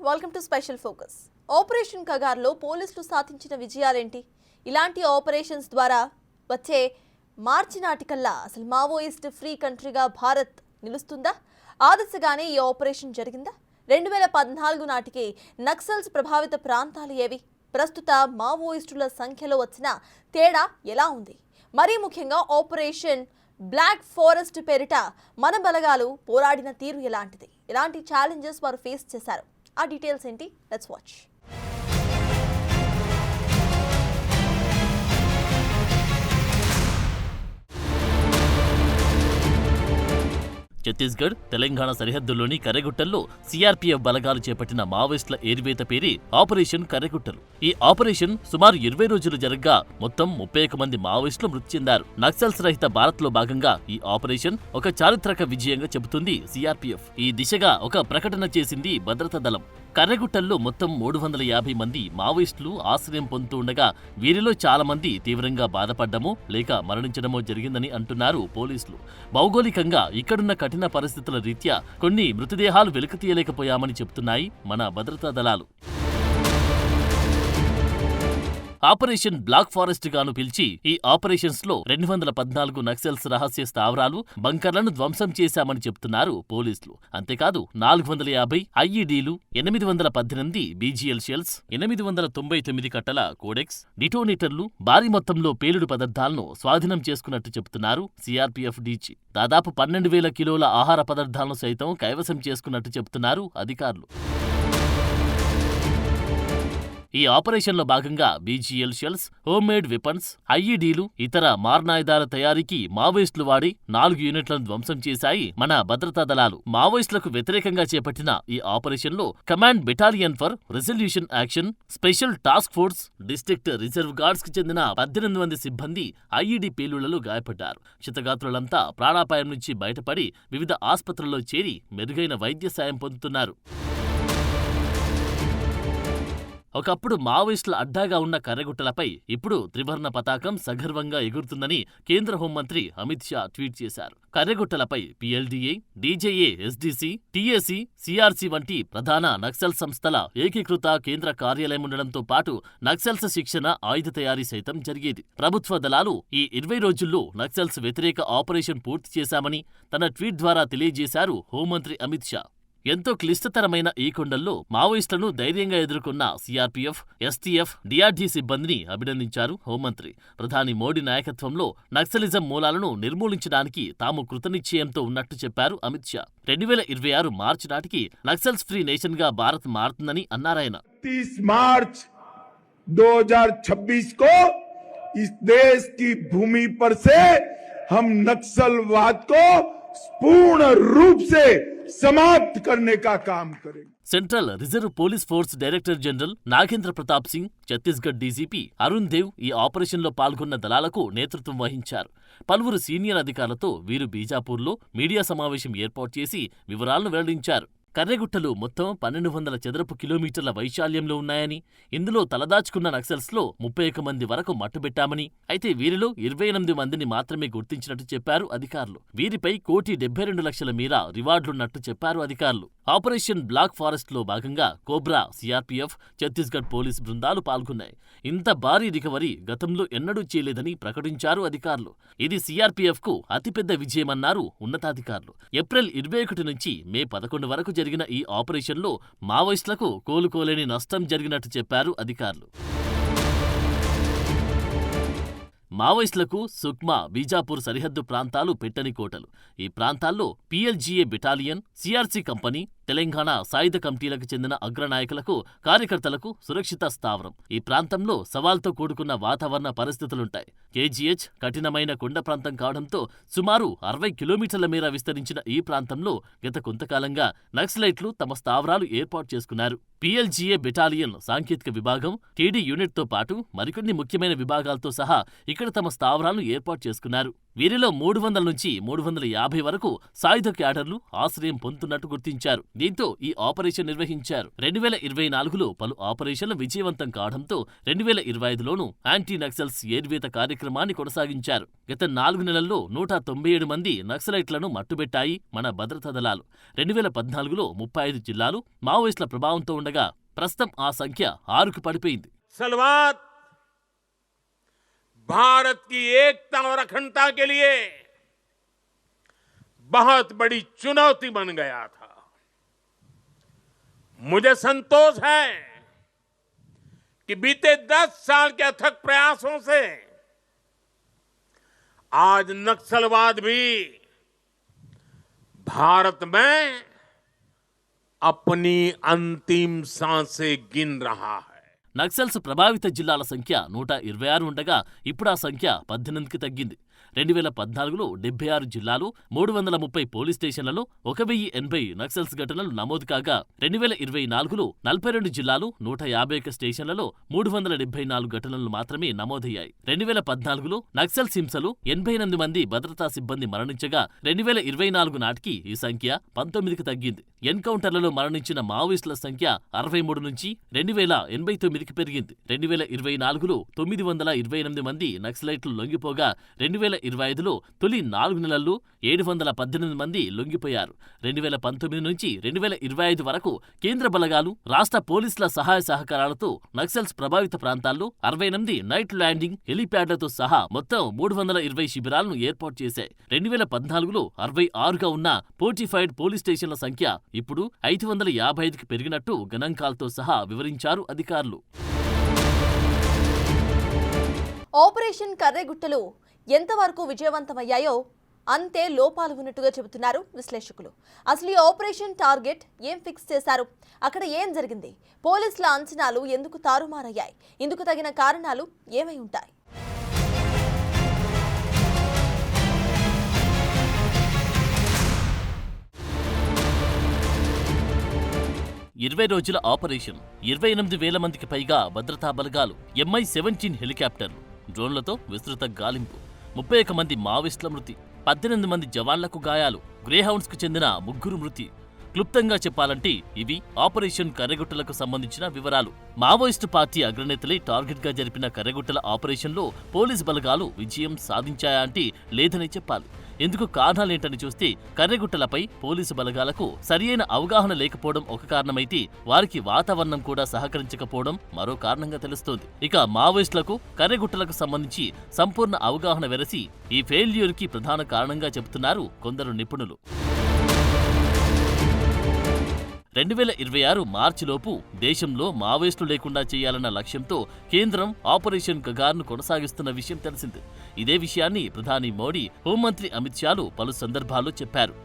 Welcome to special focus. Operation కగార్లో పోలీసులు సాధించిన విజయాలేంటి? ఇలాంటి ఆపరేషన్స్ ద్వారా వచ్చే మార్చి నాటికల్లా అసలు మావోయిస్ట్ ఫ్రీ కంట్రీగా భారత్ నిలుస్తుందా? ఆ దిశగానే ఈ ఆపరేషన్ జరిగిందా? 2014 నాటికి నక్సల్స్ ప్రభావిత ప్రాంతాలు ఏవి? ప్రస్తుత మావోయిస్టుల సంఖ్యలో వచ్చిన తేడా ఎలా ఉంది? మరీ ముఖ్యంగా ఆపరేషన్ బ్లాక్ ఫారెస్ట్ పేరిట మన బలగాలు పోరాడిన తీరు ఎలాంటిది? ఎలాంటి ఛాలెంజెస్ వారు ఫేస్ చేశారు? ఆ డీటెయిల్స్ ఏంటి? Let's watch. ఛత్తీస్గఢ్, తెలంగాణ సరిహద్దుల్లోని కర్రెగుట్టల్లో సీఆర్పీఎఫ్ బలగాలు చేపట్టిన మావోయిస్టుల ఏరివేత పేరే ఆపరేషన్ కర్రెగుట్టలు. ఈ ఆపరేషన్ సుమారు 20 రోజులు జరగ్గా మొత్తం 31 మంది మావోయిస్టులు మృతి చెందారు. నక్సల్స్ రహిత భారత్లో భాగంగా ఈ ఆపరేషన్ ఒక చారిత్రక విజయంగా చెబుతుంది సీఆర్పీఎఫ్. ఈ దిశగా ఒక ప్రకటన చేసింది భద్రతా దళం. కర్రెగుట్టల్లో మొత్తం 350 మంది మావోయిస్టులు ఆశ్రయం పొందుతూ ఉండగా వీరిలో చాలా మంది తీవ్రంగా బాధపడ్డమో లేక మరణించడమో జరిగిందని అంటున్నారు పోలీసులు. భౌగోళికంగా ఇక్కడున్న కఠిన పరిస్థితుల రీత్యా కొన్ని మృతదేహాలు వెలికితీయలేకపోయామని చెబుతున్నాయి మన భద్రతా దళాలు. ఆపరేషన్ బ్లాక్ ఫారెస్ట్ గాను పిలిచి ఈ ఆపరేషన్స్ లో 214 నక్సల్స్ రహస్య స్థావరాలు, బంకర్లను ధ్వంసం చేశామని చెప్తున్నారు పోలీసులు. అంతేకాదు 450 ఐఈడీలు, 818 బీజీఎల్ షెల్స్, 899 కట్టల కోడెక్స్, డిటోనేటర్లు, భారీ మొత్తంలో పేలుడు పదార్థాలను స్వాధీనం చేసుకున్నట్టు చెబుతున్నారు సీఆర్పీఎఫ్ డీజీ. దాదాపు 12,000 కిలోల ఆహార పదార్థాలను సైతం కైవసం చేసుకున్నట్టు చెబుతున్నారు అధికారులు. ఈ ఆపరేషన్లో భాగంగా బీజీఎల్ షెల్స్, హోమ్మేడ్ వెపన్స్, ఐఈడీలు, ఇతర మారణాయుధాల తయారీకి మావోయిస్టులు వాడి 4 యూనిట్లను ధ్వంసం చేశాయి మన భద్రతా దళాలు. మావోయిస్టులకు వ్యతిరేకంగా చేపట్టిన ఈ ఆపరేషన్లో command battalion for resolution action, special task force, district reserve guards కి చెందిన 18 మంది సిబ్బంది ఐఈడీ పేలుళ్లలో గాయపడ్డారు. క్షతగాత్రులంతా ప్రాణాపాయం నుంచి బయటపడి వివిధ ఆసుపత్రుల్లో చేరి మెరుగైన వైద్య సాయం పొందుతున్నారు. ఒకప్పుడు మావోయిస్టుల అడ్డాగా ఉన్న కర్రెగుట్టలపై ఇప్పుడు త్రివర్ణ పతాకం సగర్వంగా ఎగురుతుందని కేంద్ర హోంమంత్రి అమిత్ షా ట్వీట్ చేశారు. కర్రెగుట్టలపై పీఎల్డీఏ, డీజేఏ, ఎస్డీసీ, టీఏసీ, సీఆర్సీ వంటి ప్రధాన నక్సల్ సంస్థల ఏకీకృత కేంద్ర కార్యాలయం ఉండడంతో పాటు నక్సల్స్ శిక్షణ, ఆయుధ తయారీ సైతం జరిగేది. ప్రభుత్వ దళాలు ఈ 20 రోజుల్లో నక్సల్స్ వ్యతిరేక ఆపరేషన్ పూర్తి చేశామని తన ట్వీట్ ద్వారా తెలియజేశారు హోంమంత్రి అమిత్ షా. ఎంతో క్లిష్టతరమైన ఈ కొండల్లో మావోయిస్టులను ధైర్యంగా ఎదుర్కొన్న సీఆర్పీఎఫ్, ఎస్టీఎఫ్, డీఆర్డీ సిబ్బందిని అభినందించారు హోంమంత్రి. ప్రధాని మోడీ నాయకత్వంలో నక్సలిజం మూలాలను నిర్మూలించడానికి తాము కృతనిశ్చయంతో ఉన్నట్టు చెప్పారు అమిత్ షా. 2026 మార్చి నాటికి నక్సల్స్ ఫ్రీ నేషన్ గా భారత్ మారుతుందని అన్నారాయన. 30 మార్చ్ 2026 को इस देश की भूमि पर से हम नक्सलवाद को पूर्ण रूप से समाप्त करने का काम करेंगे. Central reserve police force director general Nagendra Pratap Singh, Chhattisgarh DGP Arun Dev ఈ ఆపరేషన్లో పాల్గొన్న దళాలకు నేతృత్వం వహించారు. పలువురు సీనియర్ అధికారులతో వీరు బీజాపూర్లో మీడియా సమావేశం ఏర్పాటు చేసి వివరాలను వెల్లడించారు. కర్రెగుట్టలు మొత్తం 1200 చదరపు కిలోమీటర్ల వైశాల్యంలో ఉన్నాయని, ఇందులో తలదాచుకున్న నక్సల్స్లో 31 మంది వరకు మట్టుబెట్టామని, అయితే వీరిలో 28 మందిని మాత్రమే గుర్తించినట్టు చెప్పారు అధికారులు. వీరిపై 1,72,00,000 మేర రివార్డులున్నట్టు చెప్పారు అధికారులు. ఆపరేషన్ బ్లాక్ ఫారెస్ట్ లో భాగంగా కోబ్రా, సీఆర్పీఎఫ్, ఛత్తీస్గఢ్ పోలీస్ బృందాలు పాల్గొన్నాయి. ఇంత భారీ రికవరీ గతంలో ఎన్నడూ చేయలేదని ప్రకటించారు అధికారులు. ఇది సీఆర్పీఎఫ్ కు అతిపెద్ద విజయమన్నారు ఉన్నతాధికారులు. ఏప్రిల్ 21 నుంచి మే 11 వరకు జరిగిన ఈ ఆపరేషన్లో మావోయిస్టులకు కోలుకోలేని నష్టం జరిగినట్టు చెప్పారు అధికారులు. మావోయిస్టులకు సుక్మా, బీజాపూర్ సరిహద్దు ప్రాంతాలు పెట్టని కోటలు. ఈ ప్రాంతాల్లో పీఎల్జీఏ బెటాలియన్, సీఆర్సీ కంపెనీ, తెలంగాణ సాయుధ కమిటీలకు చెందిన అగ్రనాయకులకు, కార్యకర్తలకు సురక్షిత స్థావరం. ఈ ప్రాంతంలో సవాల్తో కూడుకున్న వాతావరణ పరిస్థితులుంటాయి. కేజీహెచ్ కఠినమైన కొండ ప్రాంతం కావడంతో సుమారు 60 కిలోమీటర్ల మేర విస్తరించిన ఈ ప్రాంతంలో గత కొంతకాలంగా నక్సలైట్లు తమ స్థావరాలు ఏర్పాటు చేసుకున్నారు. పీఎల్జీఏ బెటాలియన్ సాంకేతిక విభాగం, టీడీ యూనిట్తో పాటు మరికొన్ని ముఖ్యమైన విభాగాలతో సహా ఇక్కడ తమ స్థావరాలను ఏర్పాటు చేసుకున్నారు. వీరిలో 300 నుంచి 350 వరకు సాయుధ క్యాడర్లు ఆశ్రయం పొందుతున్నట్టు గుర్తించారు. దీంతో ఈ ఆపరేషన్ నిర్వహించారు. 2024లో పలు ఆపరేషన్లు విజయవంతం కావడంతో 2025లోనూ యాంటీ నక్సల్స్ ఏర్వేత కార్యక్రమాన్ని కొనసాగించారు. గత 4 నెలల్లో 197 మంది నక్సలైట్లను మట్టుబెట్టాయి మన భద్రతా దళాలు. 2014లో 35 జిల్లాలు మావోయిస్టుల ప్రభావంతో ఉండగా ప్రస్తుతం ఆ సంఖ్య 6కు పడిపోయింది. नक्सलवाद भारत की एकता और अखंडता के लिए बहुत बड़ी चुनौती बन गया था। मुझे संतोष है कि बीते 10 साल के अथक प्रयासों से आज नक्सलवाद भी भारत में अपनी अंतिम सांसें गिन रहा है। నక్సల్స్ ప్రభావిత జిల్లాల సంఖ్య 126 ఉండగా ఇప్పుడు ఆ సంఖ్య 18కి తగ్గింది. 2014లో 76 జిల్లాలు 330 పోలీస్ స్టేషన్లలో 1080 నక్సల్స్ ఘటనలు నమోదు కాగా 2024లో 42 జిల్లాలు 151 స్టేషన్లలో 374 ఘటనలు మాత్రమే నమోదయ్యాయి. 2014లో నక్సల్స్ హింసలు 88 మంది భద్రతా సిబ్బంది మరణించగా 2024 నాటికి ఈ సంఖ్య 19కి తగ్గింది. ఎన్కౌంటర్లలో మరణించిన మావోయిస్టుల సంఖ్య 63 నుంచి 2089కి పెరిగింది. 2024లో 928 మంది నక్సలైట్లు లొంగిపోగా 2025లో తొలి 4 నెలల్లో 718 మంది లొంగిపోయారు. 2019 నుంచి 2025 వరకు కేంద్ర బలగాలు, రాష్ట్ర పోలీసుల సహాయ సహకారాలతో నక్సల్స్ ప్రభావిత ప్రాంతాల్లో 68 నైట్ ల్యాండింగ్ హెలీప్యాడ్లతో సహా మొత్తం 320 శిబిరాలను ఏర్పాటు చేశాయి. 2014లో 66గా ఉన్న ఫోర్టిఫైడ్ పోలీస్ స్టేషన్ల సంఖ్య ఇప్పుడు 555కి పెరిగినట్టు గణాంకాలతో సహా వివరించారు అధికారులు. ఆపరేషన్ కర్రెగుట్టలు ఎంతవరకు విజయవంతమయ్యాయో అంతే లోపాలు ఉన్నట్టుగా చెబుతున్నారు విశ్లేషకులు. అసలు ఈ ఆపరేషన్ టార్గెట్ ఏం ఫిక్స్ చేశారు? అక్కడ ఏం జరిగింది? పోలీసుల అంచనాలు ఎందుకు తారుమారయ్యాయి? ఇందుకు తగిన కారణాలు ఏమై ఉంటాయి? 20 రోజుల ఆపరేషన్, 28,000 మందికి పైగా భద్రతా బలగాలు, MI-17 హెలికాప్టర్లు, డ్రోన్లతో విస్తృత గాలింపు, 31 మంది మావోయిస్టుల మృతి, 18 మంది జవాన్లకు గాయాలు, గ్రేహౌండ్స్కు చెందిన 3 మృతి. క్లుప్తంగా చెప్పాలంటే ఇవి ఆపరేషన్ కర్రెగుట్టలకు సంబంధించిన వివరాలు. మావోయిస్టు పార్టీ అగ్రనేతలే టార్గెట్గా జరిపిన కర్రెగుట్టల ఆపరేషన్లో పోలీసు బలగాలు విజయం సాధించాయా అంటే లేదనే చెప్పాలి. ఎందుకు కారణాలేంటని చూస్తే కర్రెగుట్టలపై పోలీసు బలగాలకు సరియైన అవగాహన లేకపోవడం ఒక కారణమైతే వారికి వాతావరణం కూడా సహకరించకపోవడం మరో కారణంగా తెలుస్తోంది. ఇక మావోయిస్టులకు కర్రెగుట్టలకు సంబంధించి సంపూర్ణ అవగాహన వెరసి ఈ ఫెయిల్యూర్కి ప్రధాన కారణంగా చెబుతున్నారు కొందరు నిపుణులు. 2026 మార్చిలోపు దేశంలో మావోయిస్టులు లేకుండా చేయాలన్న లక్ష్యంతో కేంద్రం ఆపరేషన్ కగార్ను కొనసాగిస్తున్న విషయం తెలిసిందే. ఇదే విషయాన్ని ప్రధాని మోడీ, హోంమంత్రి అమిత్ షాలు పలు సందర్భాల్లో చెప్పారు.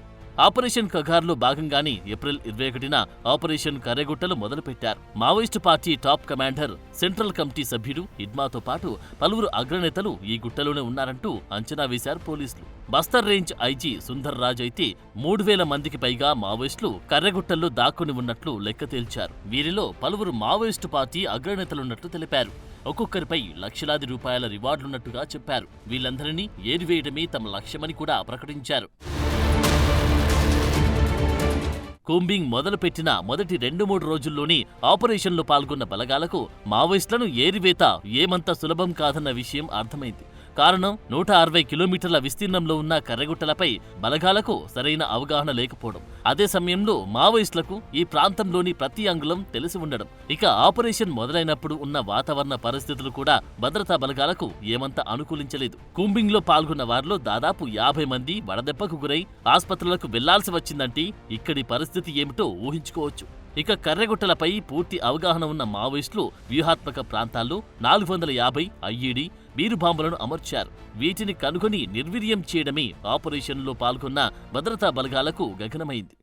ఆపరేషన్ కగార్లో భాగంగానే ఏప్రిల్ 21న ఆపరేషన్ కర్రెగుట్టలు మొదలుపెట్టారు. Maoist party top commander, central committee సభ్యుడు ఇడ్మాతో పాటు పలువురు అగ్రనేతలు ఈ గుట్టలోనే ఉన్నారంటూ అంచనా వేశారు పోలీసులు. బస్తర్ రేంజ్ ఐజీ సుందర్ రాజ్ అయితే 3,000 మందికి పైగా మావోయిస్టులు కర్రెగుట్టల్లో దాక్కుని ఉన్నట్లు లెక్క తేల్చారు. వీరిలో పలువురు మావోయిస్టు పార్టీ అగ్రనేతలున్నట్లు తెలిపారు. ఒక్కొక్కరిపై లక్షలాది రూపాయల రివార్డులున్నట్టుగా చెప్పారు. వీళ్ళందరినీ ఏరివేయడమే తమ లక్ష్యమని కూడా ప్రకటించారు. కూంబింగ్ మొదలుపెట్టిన మొదటి 2-3 రోజుల్లోనే ఆపరేషన్లో పాల్గొన్న బలగాలకు మావోయిస్టులను ఏరివేత ఏమంత సులభం కాదన్న విషయం అర్థమైంది. కారణం 160 కిలోమీటర్ల విస్తీర్ణంలో ఉన్న కర్రెగుట్టలపై బలగాలకు సరైన అవగాహన లేకపోవడం. అదే సమయంలో మావోయిస్టులకు ఈ ప్రాంతంలోని ప్రతి అంగుళం తెలిసి ఉండడం. ఇక ఆపరేషన్ మొదలైనప్పుడు ఉన్న వాతావరణ పరిస్థితులు కూడా భద్రతా బలగాలకు ఏమంత అనుకూలించలేదు. కూంబింగ్లో పాల్గొన్న వారిలో దాదాపు 50 మంది వడదెబ్బకు గురై ఆసుపత్రులకు వెళ్లాల్సి వచ్చిందంటే ఇక్కడి పరిస్థితి ఏమిటో ఊహించుకోవచ్చు. ఇక కర్రెగుట్టలపై పూర్తి అవగాహన ఉన్న మావోయిస్టులు వ్యూహాత్మక ప్రాంతాల్లో 450 ఐఈడీ బీరుబాంబులను అమర్చారు. వీటిని కనుగొని నిర్వీర్యం చేయడమే ఆపరేషన్లో పాల్గొన్న భద్రతా బలగాలకు గగనమైంది.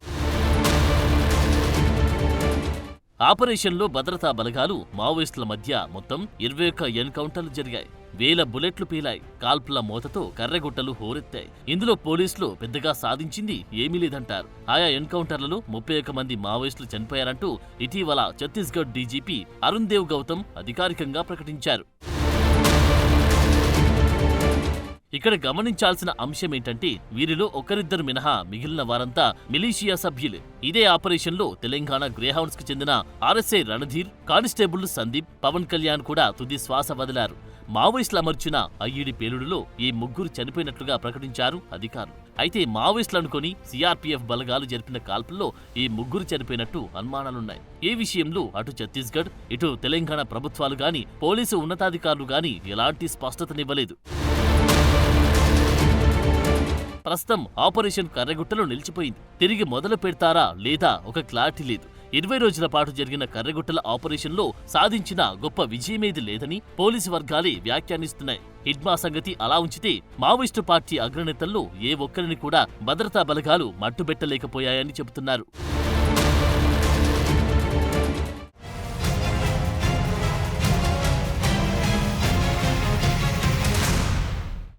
ఆపరేషన్లో భద్రతా బలగాలు మావోయిస్టుల మధ్య మొత్తం 21 ఎన్కౌంటర్లు జరిగాయి. 1000 బుల్లెట్లు పీలాయి. కాల్పుల మోతతో కర్రెగుట్టలు హోరెత్తాయి. ఇందులో పోలీసులు పెద్దగా సాధించింది ఏమీ లేదంటారు. ఆయా ఎన్కౌంటర్లలో 31 మంది మావోయిస్టులు చనిపోయారంటూ ఇటీవల ఛత్తీస్గఢ్ డీజీపీ అరుణ్ దేవ్ గౌతమ్ అధికారికంగా ప్రకటించారు. ఇక్కడ గమనించాల్సిన అంశం ఏంటంటే వీరిలో ఒకరిద్దరు మినహా మిగిలిన వారంతా మిలీషియా సభ్యులే. ఇదే ఆపరేషన్లో తెలంగాణ గ్రేహౌండ్స్ కి చెందిన ఆర్ఎస్ఐ రణధీర్, కానిస్టేబుల్ సందీప్, పవన్ కళ్యాణ్ కూడా తుది శ్వాస వదిలారు. మావోయిస్టులు అమర్చిన ఐఈడీ పేలుడులో ఈ ముగ్గురు చనిపోయినట్లుగా ప్రకటించారు అధికారులు. అయితే మావోయిస్టులు అనుకుని సిఆర్పీఎఫ్ బలగాలు జరిపిన కాల్పుల్లో ఈ ముగ్గురు చనిపోయినట్టు అనుమానాలున్నాయి. ఈ విషయంలో అటు ఛత్తీస్గఢ్, ఇటు తెలంగాణ ప్రభుత్వాలు గాని, పోలీసు ఉన్నతాధికారులు గాని ఎలాంటి స్పష్టతనివ్వలేదు. ప్రస్తుతం ఆపరేషన్ కర్రెగుట్టలో నిలిచిపోయింది. తిరిగి మొదలు పెడతారా లేదా ఒక క్లారిటీ లేదు. 20 రోజుల పాటు జరిగిన కర్రెగుట్టల ఆపరేషన్లో సాధించిన గొప్ప విజయమేది లేదని పోలీసు వర్గాలే వ్యాఖ్యానిస్తున్నాయి. హిడ్మా సంగతి అలా ఉంచితే మావోయిస్టు పార్టీ అగ్రనేతల్లో ఏ ఒక్కరిని కూడా భద్రతా బలగాలు మట్టుబెట్టలేకపోయాయని చెబుతున్నారు.